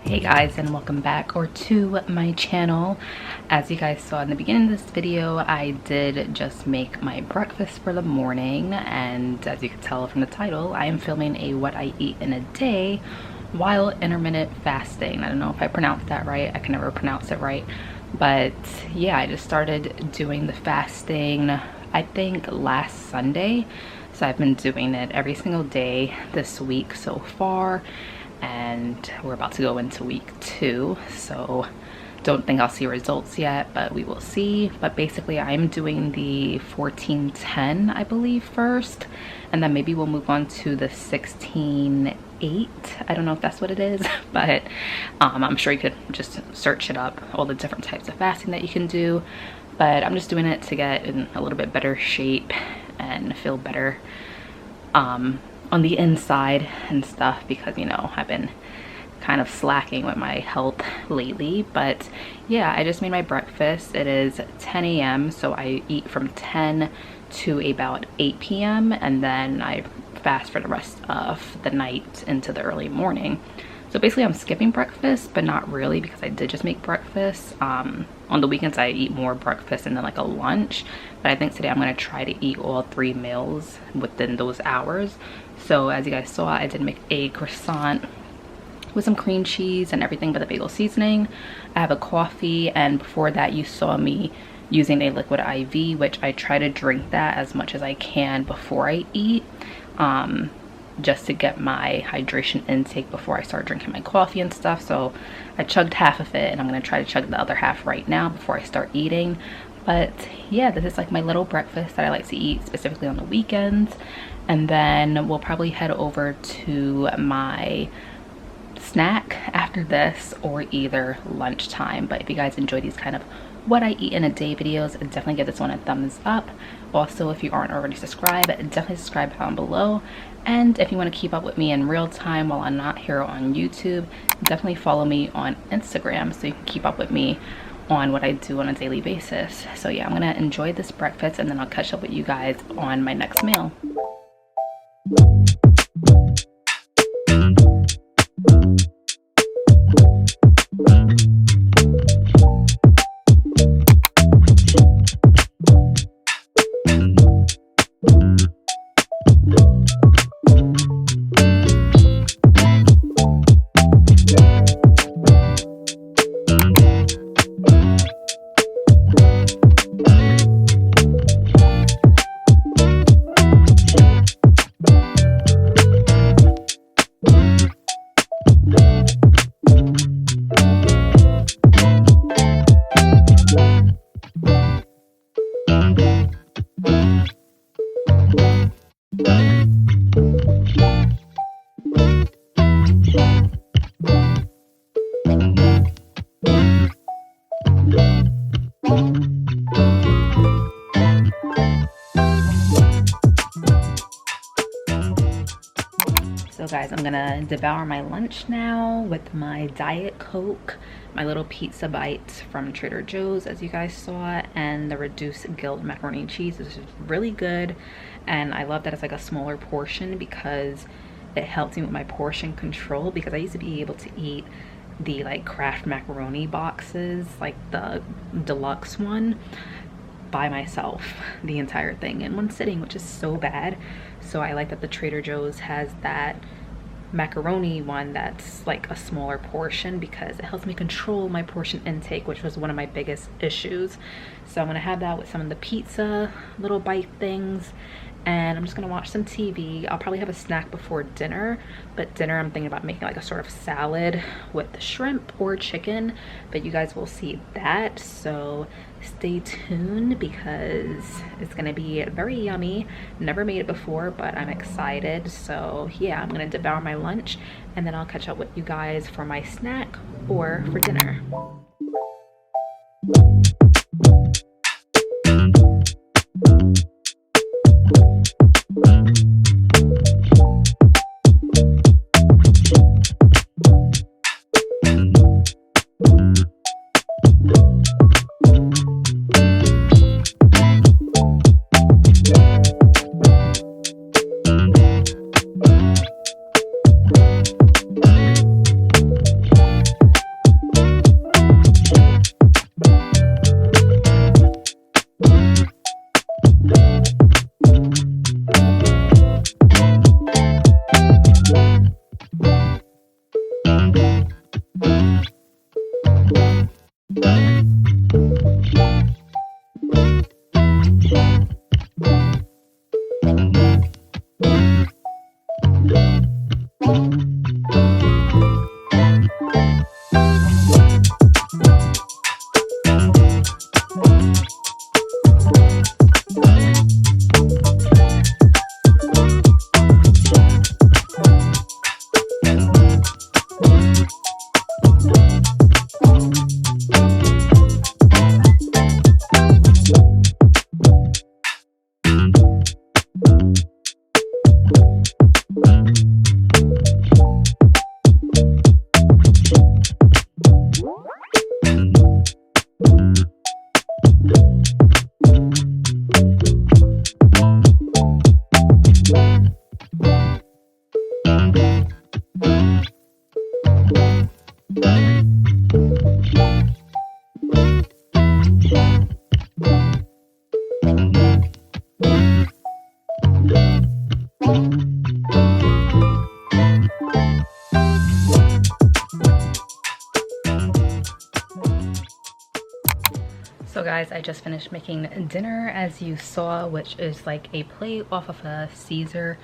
Hey guys, and welcome back to my channel. As you guys saw in the beginning of this video, I did just make my breakfast for the morning, and as you can tell from the title, I am filming a what I eat in a day while intermittent fasting. I don't know if I pronounced that right. I can never pronounce it right, but yeah, I just started doing the fasting I think last Sunday, so I've been doing it every single day this week so far, and we're about to go into week 2, so don't think I'll see results yet, but we will see. But basically I'm doing the 14-10 I believe first, and then maybe we'll move on to the 16-8. I don't know if that's what it is, but I'm sure you could just search it up, all the different types of fasting that you can do. But I'm just doing it to get in a little bit better shape and feel better on the inside and stuff, because you know I've been kind of slacking with my health lately. But yeah, I just made my breakfast. It is 10 a.m. so I eat from 10 to about 8 p.m. and then I fast for the rest of the night into the early morning. So basically I'm skipping breakfast, but not really, because I did just make breakfast. On the weekends I eat more breakfast and then like a lunch, but I think today I'm going to try to eat all 3 meals within those hours. So as you guys saw, I did make a croissant with some cream cheese and everything but the bagel seasoning. I have a coffee, and before that you saw me using a liquid IV, which I try to drink that as much as I can before I eat, just to get my hydration intake before I start drinking my coffee and stuff. So I chugged half of it, and I'm going to try to chug the other half right now before I start eating. But yeah, this is like my little breakfast that I like to eat specifically on the weekends, and then we'll probably head over to my snack after this, or either lunchtime. But if you guys enjoy these kind of what I eat in a day videos, definitely give this one a thumbs up. Also, if you aren't already subscribed, definitely subscribe down below. And if you want to keep up with me in real time while I'm not here on YouTube, definitely follow me on Instagram so you can keep up with me on what I do on a daily basis. So yeah, I'm gonna enjoy this breakfast, and then I'll catch up with you guys on my next meal. guys, I'm gonna devour my lunch now with my Diet Coke, my little pizza bites from Trader Joe's, as you guys saw, and the reduced guilt macaroni and cheese. This is really good, and I love that it's like a smaller portion because it helps me with my portion control, because I used to be able to eat the like Kraft macaroni boxes, like the deluxe one, by myself, the entire thing in one sitting, which is so bad. So I like that the Trader Joe's has that macaroni one that's like a smaller portion, because it helps me control my portion intake, which was one of my biggest issues. So I'm gonna have that with some of the pizza little bite things, and I'm just gonna watch some TV. I'll probably have a snack before dinner, but dinner I'm thinking about making like a sort of salad with the shrimp or chicken, but you guys will see that. So stay tuned because it's gonna be very yummy. Never made it before, but I'm excited. So yeah, I'm gonna devour my lunch and then I'll catch up with you guys for my snack or for dinner. So guys, I just finished making dinner, as you saw, which is like a plate off of a Caesar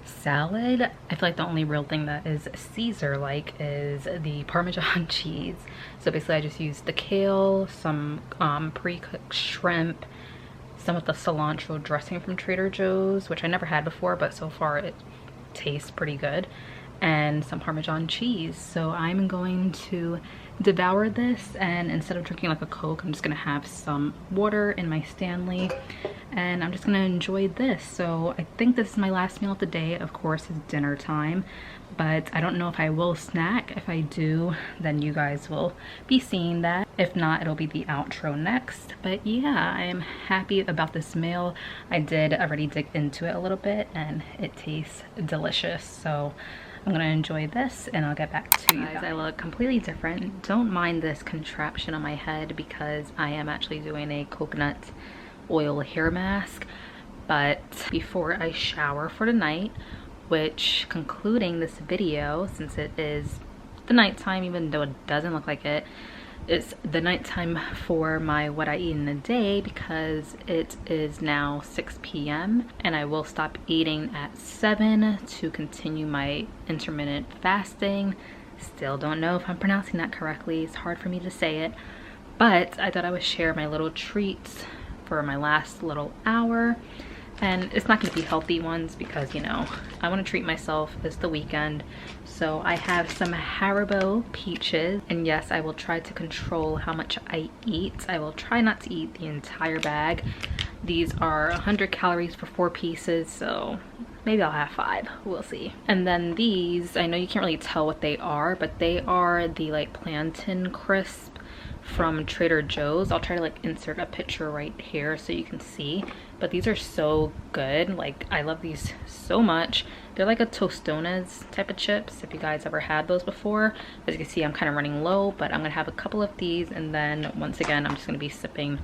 salad. I feel like the only real thing that is Caesar like is the Parmesan cheese. So basically I just used the kale, some pre-cooked shrimp, some of the cilantro dressing from Trader Joe's, which I never had before, but so far it tastes pretty good, and some Parmesan cheese. So I'm going to devour this, and instead of drinking like a Coke, I'm just gonna have some water in my Stanley, and I'm just gonna enjoy this. So I think this is my last meal of the day. Of course, it's dinner time, but I don't know if I will snack. If I do, then you guys will be seeing that. If not, it'll be the outro next. But yeah, I am happy about this meal. I did already dig into it a little bit and it tastes delicious. So I'm gonna enjoy this and I'll get back to you guys. I look completely different. Don't mind this contraption on my head because I am actually doing a coconut oil hair mask. But before I shower for the night, which concluding this video, since it is the nighttime, even though it doesn't look like it, it's the nighttime for my what I eat in a day, because it is now 6 p.m. and I will stop eating at 7 to continue my intermittent fasting. Still don't know if I'm pronouncing that correctly. It's hard for me to say it, but I thought I would share my little treats for my last little hour. And it's not going to be healthy ones because, you know, I want to treat myself. It's the weekend. So I have some Haribo peaches. And yes, I will try to control how much I eat. I will try not to eat the entire bag. These are 100 calories for 4 pieces. So maybe I'll have 5, we'll see. And then these, I know you can't really tell what they are, but they are the like plantain crisp from Trader Joe's. I'll try to like insert a picture right here so you can see, but these are so good. Like, I love these so much. They're like a Tostones type of chips, if you guys ever had those before. As you can see, I'm kind of running low, but I'm gonna have a couple of these, and then once again I'm just gonna be sipping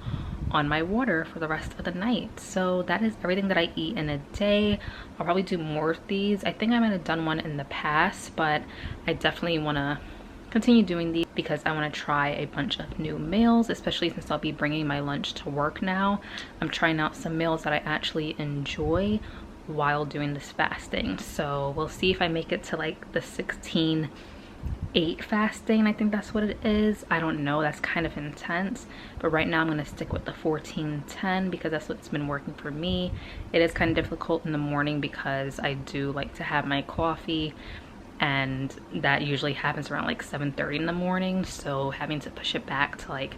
on my water for the rest of the night. So that is everything that I eat in a day. I'll probably do more of these. I think I might have done one in the past, but I definitely want to continue doing these because I want to try a bunch of new meals, especially since I'll be bringing my lunch to work now. I'm trying out some meals that I actually enjoy while doing this fasting. So we'll see if I make it to like the 16-8 fasting. I think that's what it is. I don't know, that's kind of intense, but right now I'm going to stick with the 14-10 because that's what's been working for me. It is kind of difficult in the morning because I do like to have my coffee, and that usually happens around like 7:30 in the morning, so having to push it back to like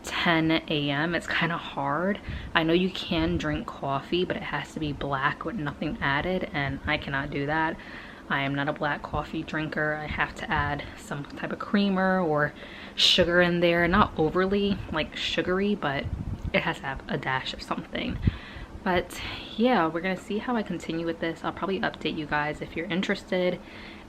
10 a.m. it's kind of hard. I know you can drink coffee, but it has to be black with nothing added, and I cannot do that. I am not a black coffee drinker. I have to add some type of creamer or sugar in there. Not overly like sugary, but it has to have a dash of something. But yeah, we're gonna see how I continue with this. I'll probably update you guys if you're interested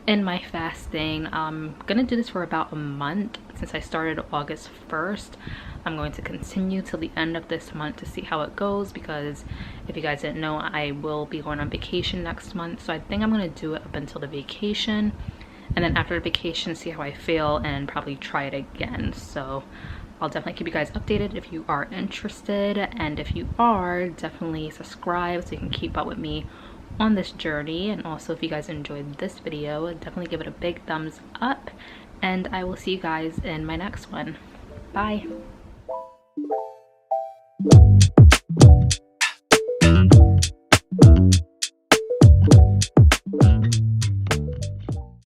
in my fasting. I'm gonna do this for about a month. Since I started August 1st, I'm going to continue till the end of this month to see how it goes, because if you guys didn't know, I will be going on vacation next month. So I think I'm gonna do it up until the vacation, and then after the vacation see how I feel and probably try it again. So I'll definitely keep you guys updated if you are interested, and if you are, definitely subscribe so you can keep up with me on this journey. And also, if you guys enjoyed this video, definitely give it a big thumbs up, and I will see you guys in my next one. Bye.